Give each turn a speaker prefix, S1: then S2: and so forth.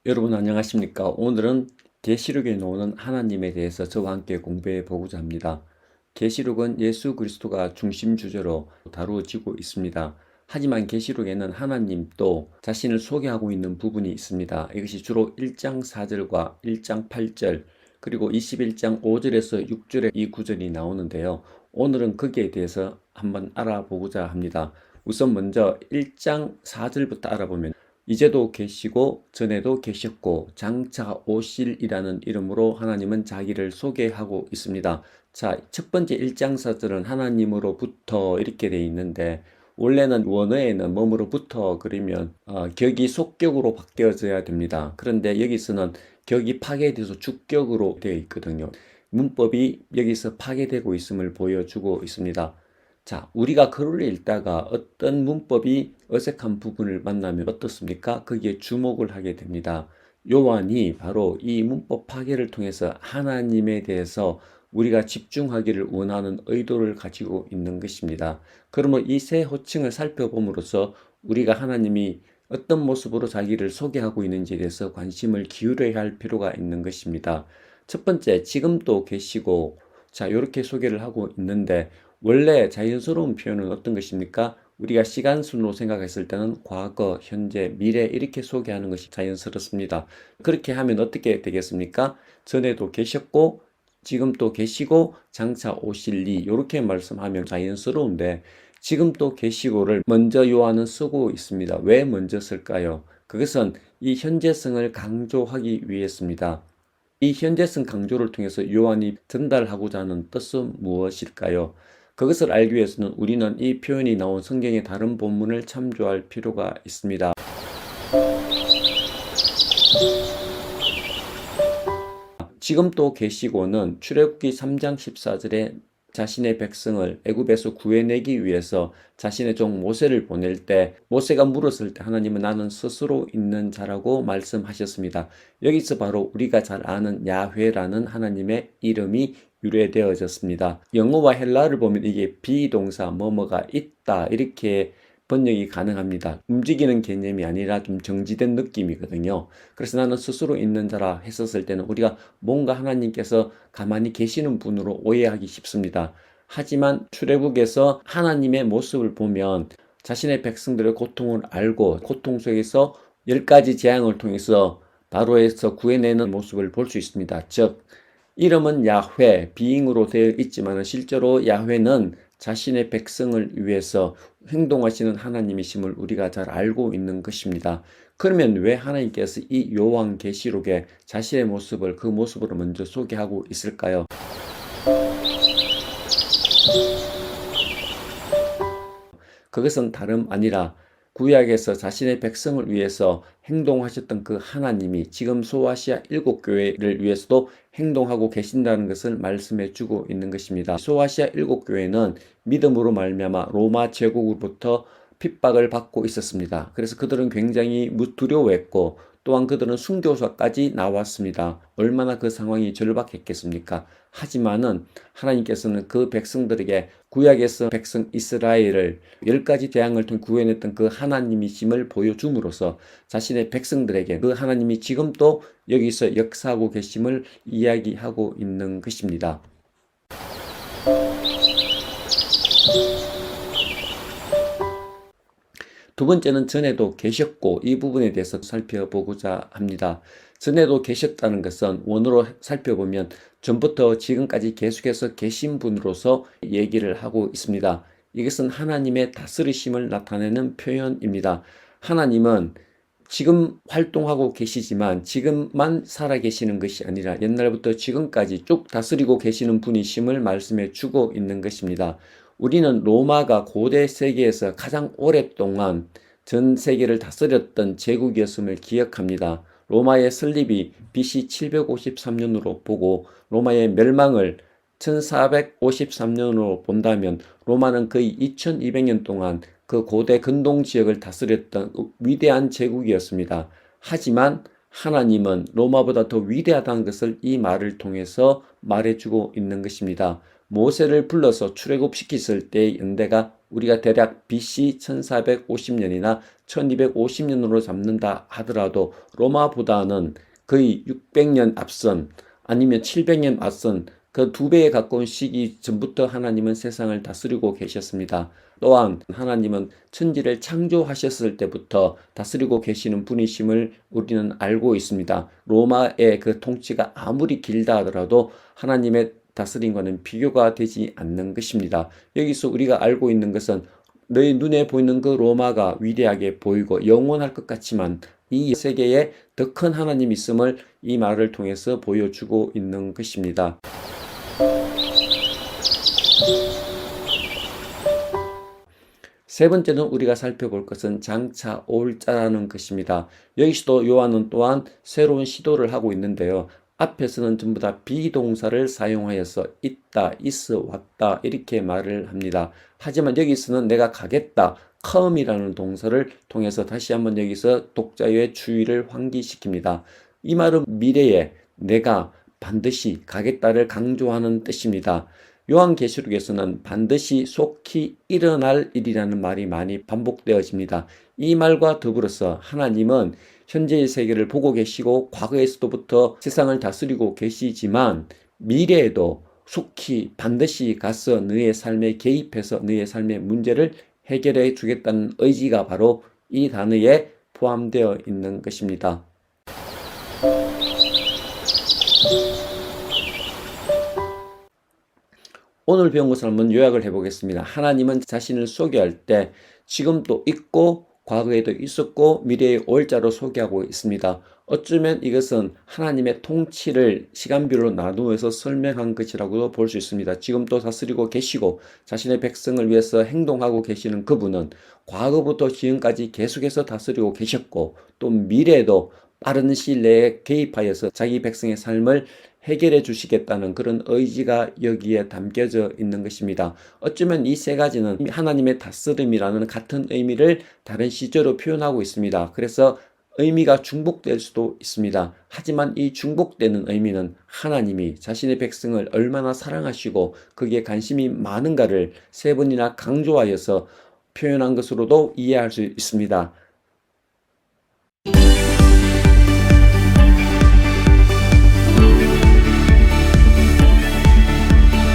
S1: 여러분 안녕하십니까? 오늘은 계시록에 나오는 하나님에 대해서 저와 함께 공부해 보고자 합니다. 계시록은 예수 그리스도가 중심 주제로 다루어지고 있습니다. 하지만 계시록에는 하나님 또 자신을 소개하고 있는 부분이 있습니다. 이것이 주로 1장 4절과 1장 8절 그리고 21장 5절에서 6절의 이 구절이 나오는데요. 오늘은 거기에 대해서 한번 알아보고자 합니다. 우선 먼저 1장 4절부터 알아보면 이제도 계시고 전에도 계셨고 장차 오실이라는 이름으로 하나님은 자기를 소개하고 있습니다. 자, 첫 번째 1장 4절은 하나님으로부터 이렇게 돼 있는데 원래는 원어에는 뭐뭐로부터 그러면 격이 속격으로 바뀌어져야 됩니다. 그런데 여기서는 격이 파괴돼서 주격으로 되어 있거든요. 문법이 여기서 파괴되고 있음을 보여주고 있습니다. 자, 우리가 글을 읽다가 어떤 문법이 어색한 부분을 만나면 어떻습니까? 거기에 주목을 하게 됩니다. 요한이 바로 이 문법 파괴를 통해서 하나님에 대해서 우리가 집중하기를 원하는 의도를 가지고 있는 것입니다. 그러면 이 세 호칭을 살펴봄으로써 우리가 하나님이 어떤 모습으로 자기를 소개하고 있는지에 대해서 관심을 기울여야 할 필요가 있는 것입니다. 첫 번째, 지금도 계시고, 자, 이렇게 소개를 하고 있는데, 원래 자연스러운 표현은 어떤 것입니까? 우리가 시간 순으로 생각했을 때는 과거, 현재, 미래 이렇게 소개하는 것이 자연스럽습니다. 그렇게 하면 어떻게 되겠습니까? 전에도 계셨고 지금 또 계시고 장차 오실리 이렇게 말씀하면 자연스러운데 지금 또 계시고를 먼저 요한은 쓰고 있습니다. 왜 먼저 쓸까요? 그것은 이 현재성을 강조하기 위해서입니다. 이 현재성 강조를 통해서 요한이 전달하고자 하는 뜻은 무엇일까요? 그것을 알기 위해서는 우리는 이 표현이 나온 성경의 다른 본문을 참조할 필요가 있습니다. 지금 또 계시고는 출애굽기 3장 14절에 자신의 백성을 애굽에서 구해내기 위해서 자신의 종 모세를 보낼 때 모세가 물었을 때 하나님은 나는 스스로 있는 자라고 말씀하셨습니다. 여기서 바로 우리가 잘 아는 야훼라는 하나님의 이름이 유래되어졌습니다. 영어와 헬라를 보면 이게 비동사 뭐뭐가 있다 이렇게 번역이 가능합니다. 움직이는 개념이 아니라 좀 정지된 느낌이거든요. 그래서 나는 스스로 있는 자라 했었을 때는 우리가 뭔가 하나님께서 가만히 계시는 분으로 오해하기 쉽습니다. 하지만 출애굽에서 하나님의 모습을 보면 자신의 백성들의 고통을 알고 고통 속에서 10가지 재앙을 통해서 바로에서 구해내는 모습을 볼 수 있습니다. 즉 이름은 야훼, 비잉으로 되어 있지만 실제로 야훼는 자신의 백성을 위해서 행동하시는 하나님이심을 우리가 잘 알고 있는 것입니다. 그러면 왜 하나님께서 이 요한계시록에 자신의 모습을 그 모습으로 먼저 소개하고 있을까요? 그것은 다름 아니라 구약에서 자신의 백성을 위해서 행동하셨던 그 하나님이 지금 소아시아 7교회를 위해서도 행동하고 계신다는 것을 말씀해 주고 있는 것입니다. 소아시아 7교회는 믿음으로 말미암아 로마 제국으로부터 핍박을 받고 있었습니다. 그래서 그들은 굉장히 두려워했고 또한 그들은 순교사까지 나왔습니다. 얼마나 그 상황이 절박했겠습니까? 하지만은 하나님께서는 그 백성들에게 구약에서 백성 이스라엘을 10가지 재앙을 통해 구해냈던 그 하나님이심을 보여줌으로써 자신의 백성들에게 그 하나님이 지금도 여기서 역사하고 계심을 이야기하고 있는 것입니다. 두 번째는 전에도 계셨고 이 부분에 대해서 살펴보고자 합니다. 전에도 계셨다는 것은 원어로 살펴보면 전부터 지금까지 계속해서 계신 분으로서 얘기를 하고 있습니다. 이것은 하나님의 다스리심을 나타내는 표현입니다. 하나님은 지금 활동하고 계시지만 지금만 살아 계시는 것이 아니라 옛날부터 지금까지 쭉 다스리고 계시는 분이심을 말씀해 주고 있는 것입니다. 우리는 로마가 고대 세계에서 가장 오랫동안 전 세계를 다스렸던 제국이었음을 기억합니다. 로마의 설립이 BC 753년으로 보고 로마의 멸망을 1453년으로 본다면 로마는 거의 2200년 동안 그 고대 근동 지역을 다스렸던 위대한 제국이었습니다. 하지만 하나님은 로마보다 더 위대하다는 것을 이 말을 통해서 말해주고 있는 것입니다. 모세를 불러서 출애굽시켰을 때의 연대가 우리가 대략 BC 1450년이나 1250년으로 잡는다 하더라도 로마보다는 거의 600년 앞선 아니면 700년 앞선 그 2배에 가까운 시기 전부터 하나님은 세상을 다스리고 계셨습니다. 또한 하나님은 천지를 창조하셨을 때부터 다스리고 계시는 분이심을 우리는 알고 있습니다. 로마의 그 통치가 아무리 길다 하더라도 하나님의 다스림과는 비교가 되지 않는 것입니다. 여기서 우리가 알고 있는 것은 너희 눈에 보이는 그 로마가 위대하게 보이고 영원할 것 같지만 이 세계에 더 큰 하나님이 있음을 이 말을 통해서 보여주고 있는 것입니다. 세 번째는 우리가 살펴볼 것은 장차 올 자라는 것입니다. 여기서도 요한은 또한 새로운 시도를 하고 있는데요. 앞에서는 전부 다 비동사를 사용하여서 있다, 있어, 왔다 이렇게 말을 합니다. 하지만 여기서는 내가 가겠다, come이라는 동사를 통해서 다시 한번 여기서 독자의 주의를 환기시킵니다. 이 말은 미래에 내가 반드시 가겠다를 강조하는 뜻입니다. 요한계시록에서는 반드시 속히 일어날 일이라는 말이 많이 반복되어집니다. 이 말과 더불어서 하나님은 현재의 세계를 보고 계시고 과거에서부터 세상을 다스리고 계시지만 미래에도 속히 반드시 가서 너의 삶에 개입해서 너의 삶의 문제를 해결해 주겠다는 의지가 바로 이 단어에 포함되어 있는 것입니다. 오늘 배운 것을 한번 요약을 해보겠습니다. 하나님은 자신을 소개할 때 지금도 있고 과거에도 있었고 미래의 올 자로 소개하고 있습니다. 어쩌면 이것은 하나님의 통치를 시간별로 나누어서 설명한 것이라고도 볼 수 있습니다. 지금도 다스리고 계시고 자신의 백성을 위해서 행동하고 계시는 그분은 과거부터 지금까지 계속해서 다스리고 계셨고 또 미래에도 빠른 시일 내에 개입하여서 자기 백성의 삶을 해결해 주시겠다는 그런 의지가 여기에 담겨져 있는 것입니다. 어쩌면 이 세 가지는 하나님의 다스림이라는 같은 의미를 다른 시제로 표현하고 있습니다. 그래서 의미가 중복될 수도 있습니다. 하지만 이 중복되는 의미는 하나님이 자신의 백성을 얼마나 사랑하시고 거기에 관심이 많은가를 세 번이나 강조하여서 표현한 것으로도 이해할 수 있습니다.